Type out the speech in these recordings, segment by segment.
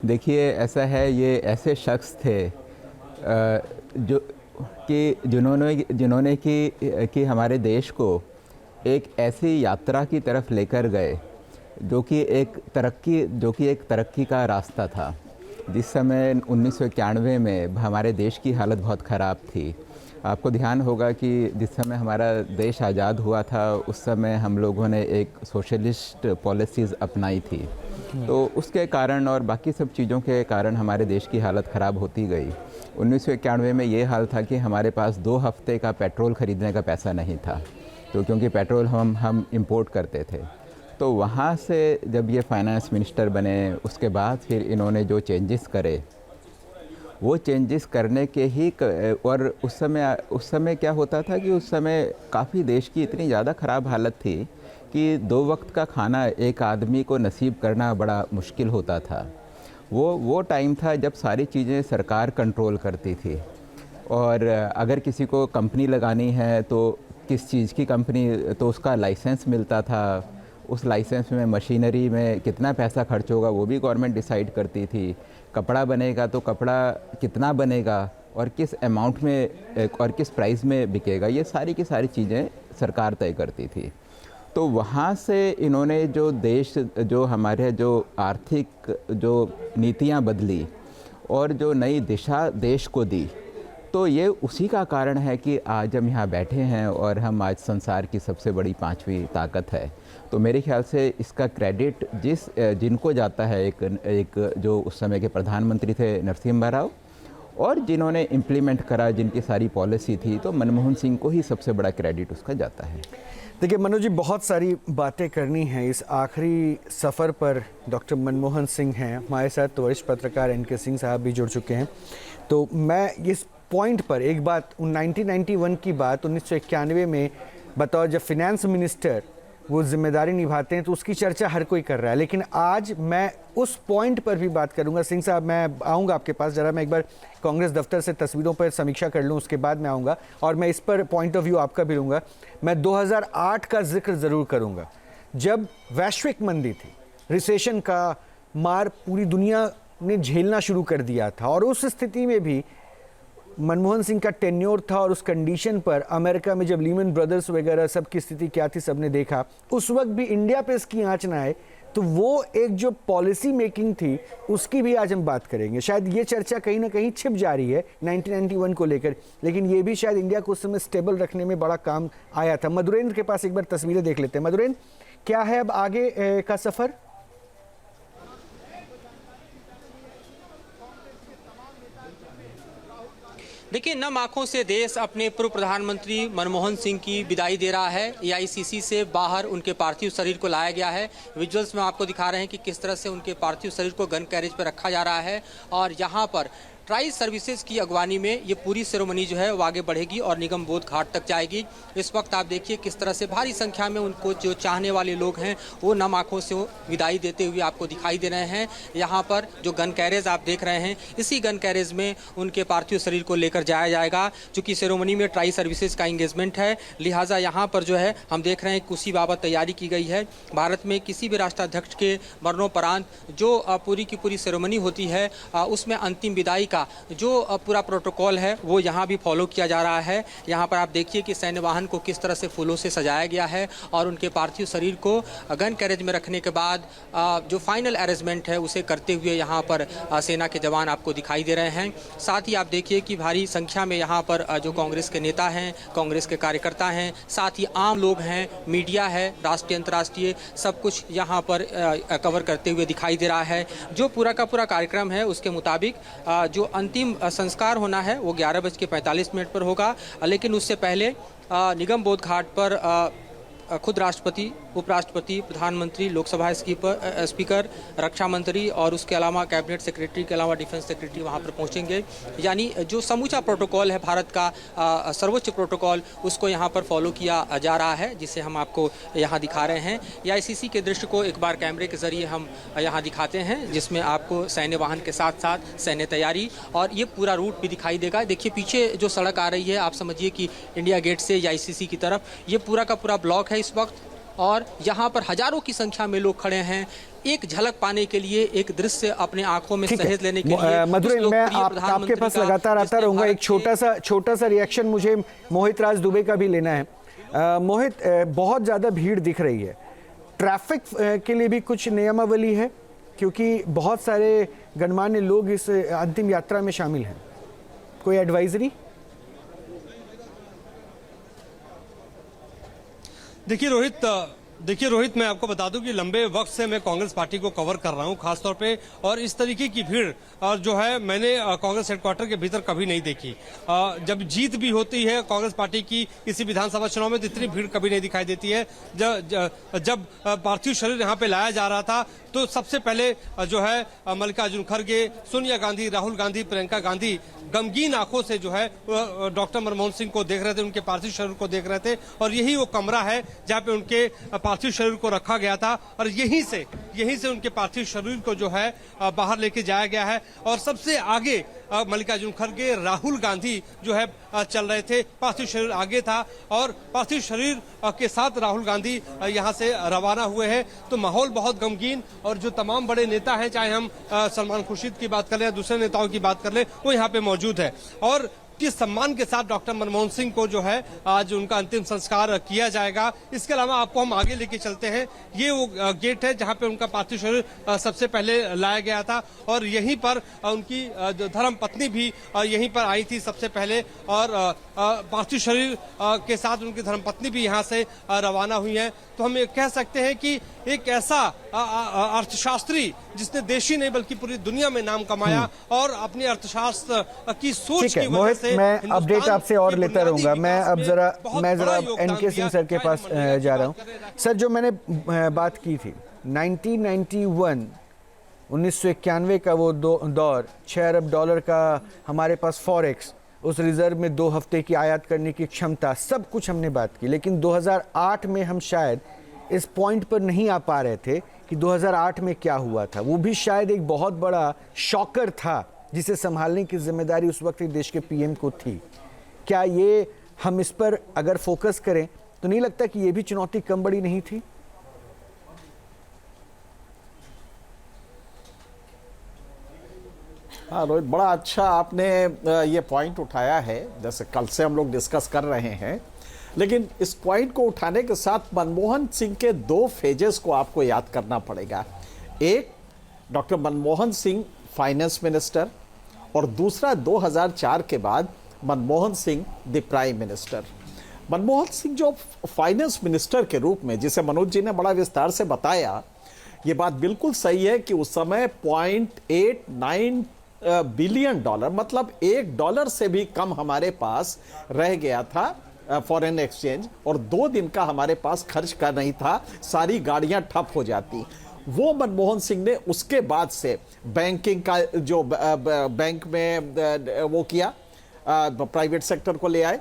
देखिए, ऐसा है, ये ऐसे शख्स थे जो कि जिन्होंने जिन्होंने कि हमारे देश को एक ऐसी यात्रा की तरफ लेकर गए जो कि एक तरक्की का रास्ता था। जिस समय 1991 में हमारे देश की हालत बहुत ख़राब थी। आपको ध्यान होगा कि जिस समय हमारा देश आज़ाद हुआ था, उस समय हम लोगों ने एक सोशलिस्ट पॉलिसीज़ अपनाई थी। तो उसके कारण और बाकी सब चीज़ों के कारण हमारे देश की हालत ख़राब होती गई। 1991 में ये हाल था कि हमारे पास 2 हफ्ते का पेट्रोल ख़रीदने का पैसा नहीं था, तो क्योंकि पेट्रोल हम इंपोर्ट करते थे। तो वहाँ से जब ये फाइनेंस मिनिस्टर बने, उसके बाद फिर इन्होंने जो चेंजेस करे, वो चेंजेस करने के ही और उस समय क्या होता था कि उस समय काफ़ी देश की इतनी ज़्यादा ख़राब हालत थी कि 2 वक्त का खाना एक आदमी को नसीब करना बड़ा मुश्किल होता था। वो टाइम था जब सारी चीज़ें सरकार कंट्रोल करती थी, और अगर किसी को कंपनी लगानी है तो किस चीज़ की कंपनी, तो उसका लाइसेंस मिलता था। उस लाइसेंस में मशीनरी में कितना पैसा खर्च होगा वो भी गवर्नमेंट डिसाइड करती थी। कपड़ा बनेगा तो कपड़ा कितना बनेगा और किस अमाउंट में और किस प्राइस में बिकेगा, ये सारी की सारी चीज़ें सरकार तय करती थी। तो वहाँ से इन्होंने जो हमारे जो आर्थिक जो नीतियाँ बदली और जो नई दिशा देश को दी, तो ये उसी का कारण है कि आज हम यहाँ बैठे हैं और हम आज संसार की सबसे बड़ी 5वीं ताकत है। तो मेरे ख्याल से इसका क्रेडिट जिनको जाता है, एक जो उस समय के प्रधानमंत्री थे नरसिम्हा राव, और जिन्होंने इम्प्लीमेंट करा, जिनकी सारी पॉलिसी थी, तो मनमोहन सिंह को ही सबसे बड़ा क्रेडिट उसका जाता है। देखिए मनोज जी, बहुत सारी बातें करनी हैं इस आखिरी सफ़र पर। डॉक्टर मनमोहन सिंह हैं हमारे साथ, तो वरिष्ठ पत्रकार एन के सिंह साहब भी जुड़ चुके हैं। तो मैं इस पॉइंट पर एक बात, 1991 की बात, 1991 में बतौर जब फिनेंस मिनिस्टर वो जिम्मेदारी निभाते हैं, तो उसकी चर्चा हर कोई कर रहा है। लेकिन आज मैं उस पॉइंट पर भी बात करूंगा। सिंह साहब, मैं आऊँगा आपके पास, ज़रा मैं एक बार कांग्रेस दफ्तर से तस्वीरों पर समीक्षा कर लूँ, उसके बाद मैं आऊँगा और मैं इस पर पॉइंट ऑफ व्यू आपका भी लूँगा। मैं 2008 का जिक्र ज़रूर करूँगा, जब वैश्विक मंदी थी, रिसेशन का मार पूरी दुनिया ने झेलना शुरू कर दिया था, और उस स्थिति में भी मनमोहन सिंह का टेन्योर था। और उस कंडीशन पर अमेरिका में जब लीमन ब्रदर्स वगैरह सब की स्थिति क्या थी सबने देखा, उस वक्त भी इंडिया पे इसकी आंच ना आए। तो वो एक जो पॉलिसी मेकिंग थी उसकी भी आज हम बात करेंगे। शायद ये चर्चा कहीं ना कहीं छिप जा रही है 1991 को लेकर, लेकिन ये भी शायद इंडिया को उस समय स्टेबल रखने में बड़ा काम आया था। मधुरेंद्र के पास एक बार तस्वीरें देख लेते हैं। मधुरेंद्र, क्या है अब आगे का सफ़र? देखिए, नम आंखों से देश अपने पूर्व प्रधानमंत्री मनमोहन सिंह की विदाई दे रहा है। एआईसीसी से बाहर उनके पार्थिव शरीर को लाया गया है। विजुअल्स में आपको दिखा रहे हैं कि किस तरह से उनके पार्थिव शरीर को गन कैरेज पर रखा जा रहा है, और यहाँ पर ट्राई सर्विसेज की अगवानी में ये पूरी सेरेमनी जो है वो आगे बढ़ेगी और निगम बोध घाट तक जाएगी। इस वक्त आप देखिए किस तरह से भारी संख्या में उनको जो चाहने वाले लोग हैं वो नम आंखों से विदाई देते हुए आपको दिखाई दे रहे हैं। यहाँ पर जो गन कैरेज आप देख रहे हैं, इसी गन कैरेज में उनके पार्थिव शरीर को लेकर जाया जाएगा। चूँकि सेरेमनी में ट्राई सर्विसेज का इंगेजमेंट है, लिहाजा यहाँ पर जो है हम देख रहे हैं कि उसी बाबत तैयारी की गई है। भारत में किसी भी राष्ट्राध्यक्ष के मरणोपरांत जो पूरी की पूरी सेरेमनी होती है, उसमें अंतिम विदाई का जो पूरा प्रोटोकॉल है वो यहाँ भी फॉलो किया जा रहा है। यहाँ पर आप देखिए कि सैन्य वाहन को किस तरह से फूलों से सजाया गया है, और उनके पार्थिव शरीर को गन कैरेज में रखने के बाद जो फाइनल अरेंजमेंट है उसे करते हुए यहाँ पर सेना के जवान आपको दिखाई दे रहे हैं। साथ ही आप देखिए कि भारी संख्या में यहाँ पर जो कांग्रेस के नेता हैं, कांग्रेस के कार्यकर्ता हैं, साथ ही आम लोग हैं, मीडिया है, राष्ट्रीय अंतर्राष्ट्रीय, सब कुछ यहाँ पर कवर करते हुए दिखाई दे रहा है। जो पूरा का पूरा कार्यक्रम है उसके मुताबिक जो अंतिम संस्कार होना है वो 11:45 पर होगा, लेकिन उससे पहले निगम बोध घाट पर खुद राष्ट्रपति, उपराष्ट्रपति, प्रधानमंत्री, लोकसभा स्पीकर, रक्षा मंत्री और उसके अलावा कैबिनेट सेक्रेटरी के अलावा डिफेंस सेक्रेटरी वहां पर पहुंचेंगे। यानी जो समूचा प्रोटोकॉल है भारत का सर्वोच्च प्रोटोकॉल, उसको यहां पर फॉलो किया जा रहा है, जिसे हम आपको यहां दिखा रहे हैं। एआईसीसी के दृश्य को एक बार कैमरे के जरिए हम यहां दिखाते हैं, जिसमें आपको सैन्य वाहन के साथ साथ सैन्य तैयारी और ये पूरा रूट भी दिखाई देगा। देखिए पीछे जो सड़क आ रही है, आप समझिए कि इंडिया गेट से एआईसीसी की तरफ ये पूरा का पूरा ब्लॉक है इस वक्त, और यहाँ पर हजारों की संख्या में लोग खड़े हैं एक झलक पाने के लिए, एक दृश्य अपने आंखों में सहेज लेने के लिए। मधुर, मैं आपके पास लगातार आता रहूंगा। एक छोटा सा रिएक्शन मुझे मोहित राज दुबे का भी लेना है। मोहित, बहुत ज़्यादा भीड़ दिख रही है, ट्रैफिक के लिए भी कुछ नियमावली है? क्योंकि बहुत सारे गणमान्य लोग इस अंतिम यात्रा में शामिल हैं, कोई एडवाइजरी? देखिए रोहित, मैं आपको बता दूं कि लंबे वक्त से मैं कांग्रेस पार्टी को कवर कर रहा हूं खासतौर पे, और इस तरीके की भीड़ जो है मैंने कांग्रेस हेडक्वार्टर के भीतर कभी नहीं देखी। जब जीत भी होती है कांग्रेस पार्टी की किसी विधानसभा चुनाव में तो इतनी भीड़ कभी नहीं दिखाई देती है। जब पार्थिव शरीर यहाँ पे लाया जा रहा था तो सबसे पहले जो है मल्लिकार्जुन खड़गे, सोनिया गांधी, राहुल गांधी, प्रियंका गांधी गमगीन आंखों से जो है डॉक्टर मनमोहन सिंह को देख रहे थे, उनके पार्थिव शरीर को देख रहे थे। और यही वो कमरा है जहाँ पे उनके पार्थिव शरीर को रखा गया था, और यहीं से उनके पार्थिव शरीर को जो है बाहर लेके जाया गया है। और सबसे आगे मल्लिकार्जुन खड़गे, राहुल गांधी जो है चल रहे थे, पार्थिव शरीर आगे था और पार्थिव शरीर के साथ राहुल गांधी यहां से रवाना हुए हैं। तो माहौल बहुत गमगीन, और जो तमाम बड़े नेता हैं, चाहे हम सलमान खुर्शीद की बात कर लें या दूसरे नेताओं की बात कर लें, वो यहाँ पे मौजूद है। और किस सम्मान के साथ डॉक्टर मनमोहन सिंह को जो है आज उनका अंतिम संस्कार किया जाएगा, इसके अलावा आपको हम आगे लेके चलते हैं। ये वो गेट है जहां पे उनका पार्थिव शरीर सबसे पहले लाया गया था, और यहीं पर उनकी धर्म पत्नी भी यहीं पर आई थी सबसे पहले, और पार्थिव शरीर के साथ उनकी धर्म पत्नी भी यहाँ से रवाना हुई है। तो हम ये कह सकते हैं कि एक ऐसा अर्थशास्त्री जिसने देश ही नहीं बल्कि पूरी दुनिया में नाम कमाया और अपनी अर्थशास्त्र की सोच की वजह से मैं अपडेट आपसे और लेता रहूंगा। मैं जरा एनके सिंह सर के पास जा रहा हूं। सर, जो मैंने बात की थी 1991 का वो दौर, 6 अरब डॉलर का हमारे पास फॉरेक्स, उस रिजर्व में 2 हफ्ते की आयात करने की क्षमता, सब कुछ हमने बात की। लेकिन 2008 में हम शायद इस पॉइंट पर नहीं आ पा रहे थे कि 2008 में क्या हुआ था। वो भी शायद एक बहुत बड़ा शॉकर था जिसे संभालने की जिम्मेदारी उस वक्त देश के पीएम को थी। क्या ये हम इस पर अगर फोकस करें तो नहीं लगता कि ये भी चुनौती कम बड़ी नहीं थी? हाँ रोहित, बड़ा अच्छा आपने ये पॉइंट उठाया है, जैसे कल से हम लोग डिस्कस कर रहे हैं। लेकिन इस पॉइंट को उठाने के साथ मनमोहन सिंह के 2 फेजेस को आपको याद करना पड़ेगा। एक, doctor Manmohan Singh finance minister, और दूसरा 2004 के बाद Manmohan Singh the prime minister. Manmohan Singh जो फाइनेंस मिनिस्टर के रूप में, जिसे मनोज जी ने बड़ा विस्तार से बताया, ये बात बिल्कुल सही है कि उस समय $0.89 बिलियन, मतलब $1 से भी कम हमारे पास रह गया था फॉरेन एक्सचेंज, और 2 दिन का हमारे पास खर्च कर नहीं था, सारी गाड़ियां ठप हो जाती। वो मनमोहन सिंह ने उसके बाद से बैंकिंग का जो बैंक में वो किया, प्राइवेट सेक्टर को ले आए,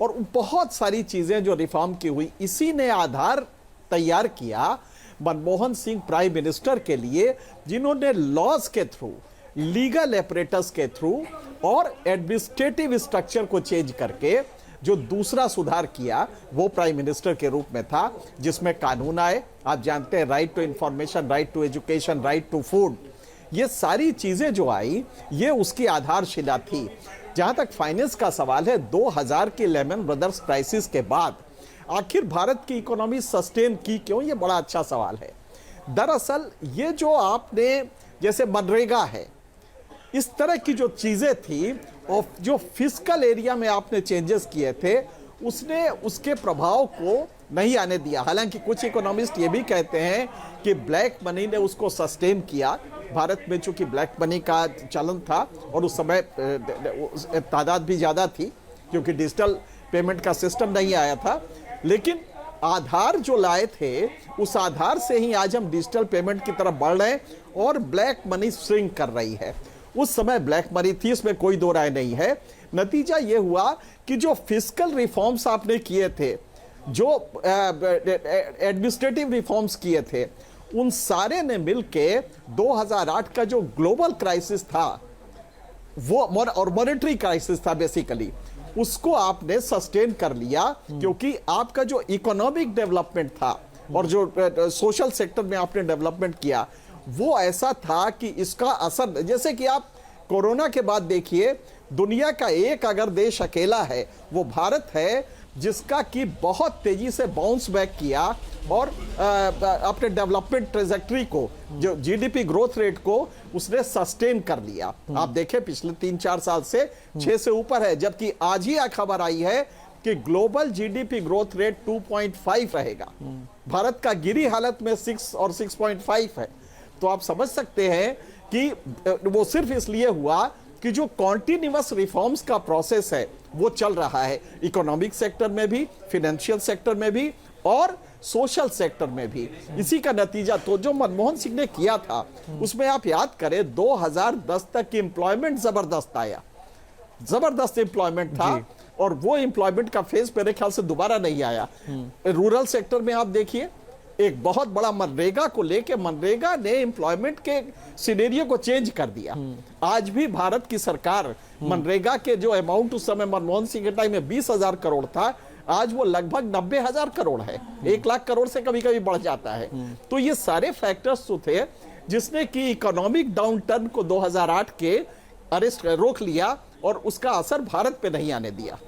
और बहुत सारी चीजें जो रिफॉर्म की हुई, इसी ने आधार तैयार किया मनमोहन सिंह प्राइम मिनिस्टर के लिए, जिन्होंने लॉज के थ्रू, लीगल एपरेटस के थ्रू और एडमिनिस्ट्रेटिव स्ट्रक्चर को चेंज करके जो दूसरा सुधार किया, वो प्राइम मिनिस्टर के रूप में था, जिसमें कानून आए। आप जानते हैं, right to information, right to education, right to food, ये सारी चीजें जो आई, ये उसकी आधारशिला थी। जहां तक फाइनेंस का सवाल है, 2000 की लेमन ब्रदर्स क्राइसिस के बाद आखिर भारत की इकोनॉमी सस्टेन की क्यों, ये बड़ा अच्छा सवाल है। दरअसल ये जो आपने, जैसे मनरेगा है, इस तरह की जो चीजें थी, और जो फिस्कल एरिया में आपने चेंजेस किए थे, उसने उसके प्रभाव को नहीं आने दिया। हालांकि कुछ इकोनॉमिस्ट ये भी कहते हैं कि ब्लैक मनी ने उसको सस्टेन किया। भारत में चूंकि ब्लैक मनी का चलन था और उस समय तादाद भी ज़्यादा थी, क्योंकि डिजिटल पेमेंट का सिस्टम नहीं आया था। लेकिन आधार जो लाए थे, उस आधार से ही आज हम डिजिटल पेमेंट की तरफ बढ़ रहे हैं, और ब्लैक मनी श्रिंक कर रही है। उस समय ब्लैक मनी थी, इसमें कोई दो राय नहीं है। नतीजा यह हुआ कि जो फिस्कल रिफॉर्म्स आपने किए थे, जो एडमिनिस्ट्रेटिव रिफॉर्म्स किए थे, उन सारे ने मिलके 2008 का जो ग्लोबल क्राइसिस था, वो और मॉनेटरी क्राइसिस था बेसिकली, उसको आपने सस्टेन कर लिया। क्योंकि आपका जो इकोनॉमिक डेवलपमेंट था और जो सोशल सेक्टर में आपने डेवलपमेंट किया वो ऐसा था कि इसका असर, जैसे कि आप कोरोना के बाद देखिए, दुनिया का एक अगर देश अकेला है वो भारत है, जिसका कि बहुत तेजी से बाउंस बैक किया और अपने डेवलपमेंट ट्रेजेक्ट्री को, जो जीडीपी ग्रोथ रेट को उसने सस्टेन कर लिया। आप देखें पिछले 3-4 साल से 6 से ऊपर है, जबकि आज ही खबर आई है कि ग्लोबल जीडीपी ग्रोथ रेट 2.5 रहेगा। भारत का गिरी हालत में 6 और 6.5 है। तो आप समझ सकते हैं कि वो सिर्फ इसलिए हुआ कि जो कॉन्टिन्यूअस रिफॉर्म्स का प्रोसेस है वो चल रहा है, इकोनॉमिक सेक्टर में भी, फाइनेंशियल सेक्टर में भी और सोशल सेक्टर में भी। इसी का नतीजा तो जो मनमोहन सिंह ने किया था उसमें आप याद करें 2010 तक की एम्प्लॉयमेंट जबरदस्त आया, जबरदस्त एम्प्लॉयमेंट था और वो एम्प्लॉयमेंट का फेज मेरे ख्याल से दोबारा नहीं आया। रूरल सेक्टर में आप देखिए एक बहुत बड़ा मनरेगा को लेके, मनरेगा ने एम्प्लॉयमेंट के सिनेरियो को चेंज कर दिया। आज भी भारत की सरकार मनरेगा के जो अमाउंट उस समय मनमोहन सिंह के टाइम में 20,000 करोड़ था, आज वो लगभग 90,000 करोड़ है। 1 लाख करोड़ से कभी कभी बढ़ जाता है। तो ये सारे फैक्टर्स तो थे जिसने कि इकोनॉमिक डाउन टर्न को 2008 के अरेस्ट रोक लिया और उसका असर भारत पे नहीं आने दिया।